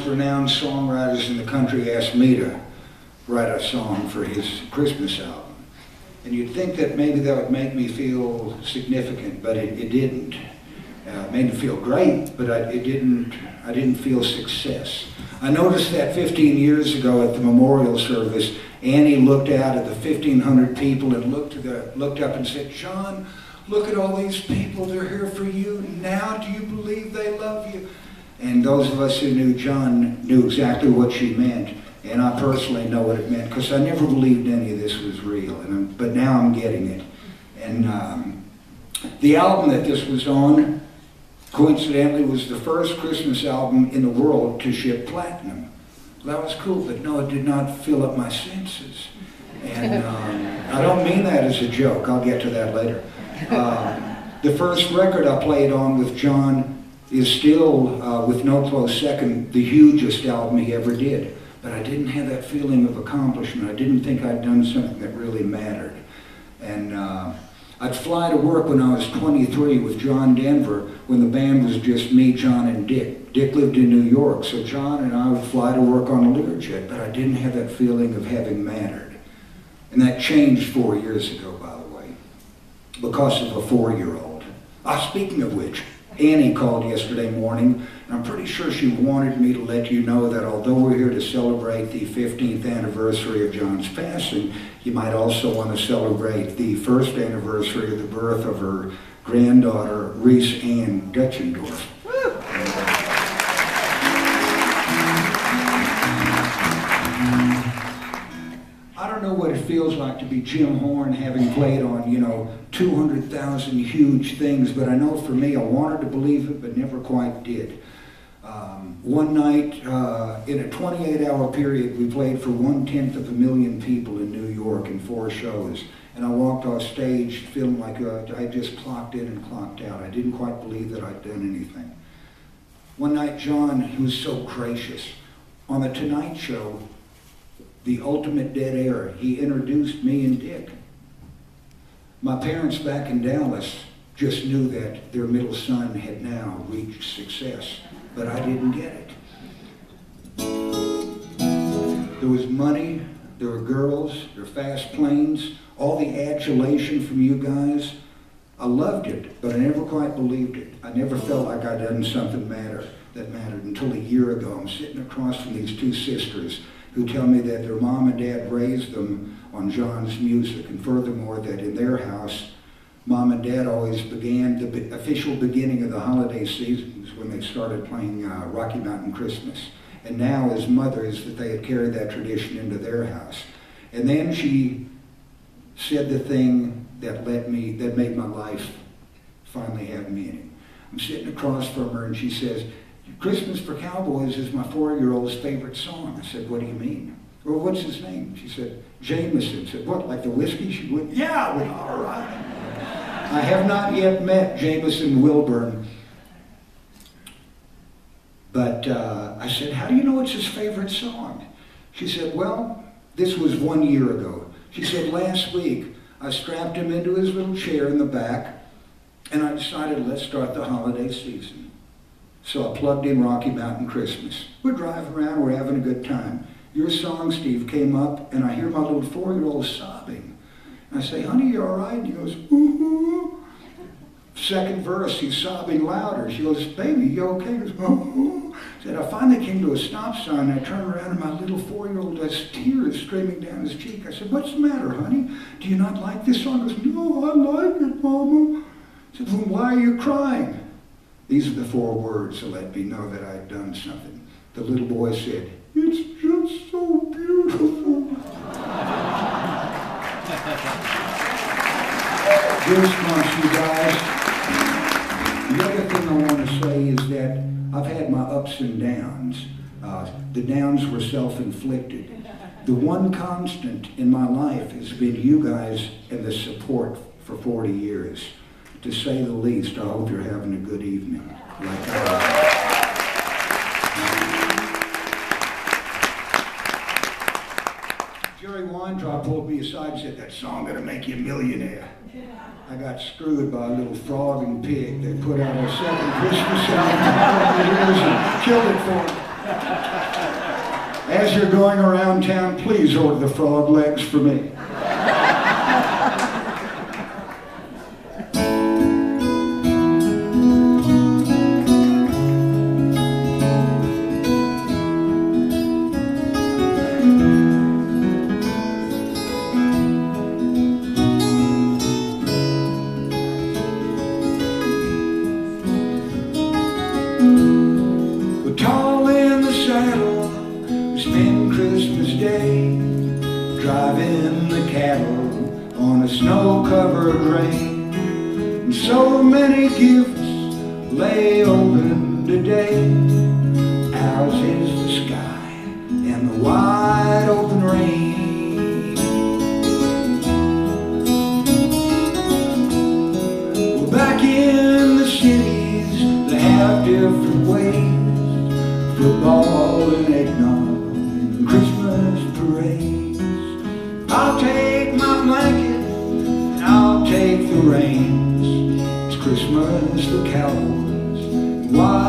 renowned songwriters in the country asked me to write a song for his Christmas album. And you'd think that maybe that would make me feel significant, but it didn't. It made me feel great, but I didn't feel success. I noticed that 15 years ago at the memorial service, Annie looked out at the 1,500 people and looked up and said, "John, look at all these people, they're here for you. Now do you believe they love you?" And those of us who knew John knew exactly what she meant. And I personally know what it meant, because I never believed any of this was real. But now I'm getting it. And the album that this was on, coincidentally, was the first Christmas album in the world to ship platinum. That was cool, but no, it did not fill up my senses. And I don't mean that as a joke. I'll get to that later. The first record I played on with John is still, with no close second, the hugest album he ever did. But I didn't have that feeling of accomplishment. I didn't think I'd done something that really mattered. And I'd fly to work when I was 23 with John Denver, when the band was just me, John, and Dick. Dick lived in New York, so John and I would fly to work on a Learjet, but I didn't have that feeling of having mattered. And that changed 4 years ago, by the way, because of a 4-year-old. Speaking of which, Annie called yesterday morning, and I'm pretty sure she wanted me to let you know that although we're here to celebrate the 15th anniversary of John's passing, you might also want to celebrate the first anniversary of the birth of her granddaughter, Reese Ann Dutchendorf. I don't know what it feels like to be Jim Horn, having played on, 200,000 huge things, but I know for me, I wanted to believe it, but never quite did. One night, in a 28-hour period, we played for 1/10 of a million people in New York in 4 shows. And I walked off stage feeling like I just clocked in and clocked out. I didn't quite believe that I'd done anything. One night, John, he was so gracious. On The Tonight Show, the ultimate dead air, he introduced me and Dick. My parents back in Dallas just knew that their middle son had now reached success, but I didn't get it. There was money, there were girls, there were fast planes, all the adulation from you guys. I loved it, but I never quite believed it. I never felt like I'd done something that mattered until a year ago. I'm sitting across from these 2 sisters who tell me that their mom and dad raised them on John's music, and furthermore that in their house, Mom and Dad always began the official beginning of the holiday seasons when they started playing Rocky Mountain Christmas. And now as mothers that they had carried that tradition into their house. And then she said the thing that made my life finally have meaning. I'm sitting across from her and she says, "Christmas for Cowboys is my 4-year-old's favorite song." I said, "What do you mean?" "Well, what's his name?" She said, "Jameson." I said, "What, like the whiskey?" She went, "Yeah." I went, "All right." I have not yet met Jameson Wilburn, but I said, "How do you know it's his favorite song?" She said, "Well, this was 1 year ago." She said, "Last week, I strapped him into his little chair in the back, and I decided, let's start the holiday season. So I plugged in Rocky Mountain Christmas. We're driving around, we're having a good time. Your song, Steve, came up, and I hear my little 4-year-old sobbing. And I say, "Honey, you all right?" And he goes, "Ooh." Second verse, he's sobbing louder. She goes, "Baby, you okay?" He goes, "Oh." Said, I finally came to a stop sign, and I turned around, and my little 4-year-old has tears streaming down his cheek. I said, "What's the matter, honey? Do you not like this song?" He goes, "No, I like it, Mama." I said, "Well, why are you crying?" These are the 4 words that let me know that I had done something. The little boy said, "It's just so beautiful." Goosebumps, you guys. The other thing I want to say is that I've had my ups and downs. The downs were self-inflicted. The one constant in my life has been you guys and the support for 40 years. To say the least, I hope you're having a good evening. Like Jerry Weintraub pulled me aside and said, "That song gonna make you a millionaire." I got screwed by a little frog and pig. They put out a second Christmas album in a couple of years and killed it for me. As you're going around town, please order the frog legs for me. We're tall in the saddle, we spend Christmas Day driving the cattle on a snow-covered range. And so many gifts lay open today. Ours is the sky and the wide open range. We're back in the cities that have different ways. Football and eggnog and Christmas parades. I'll take my blanket and I'll take the reins. It's Christmas for Cowboys. Why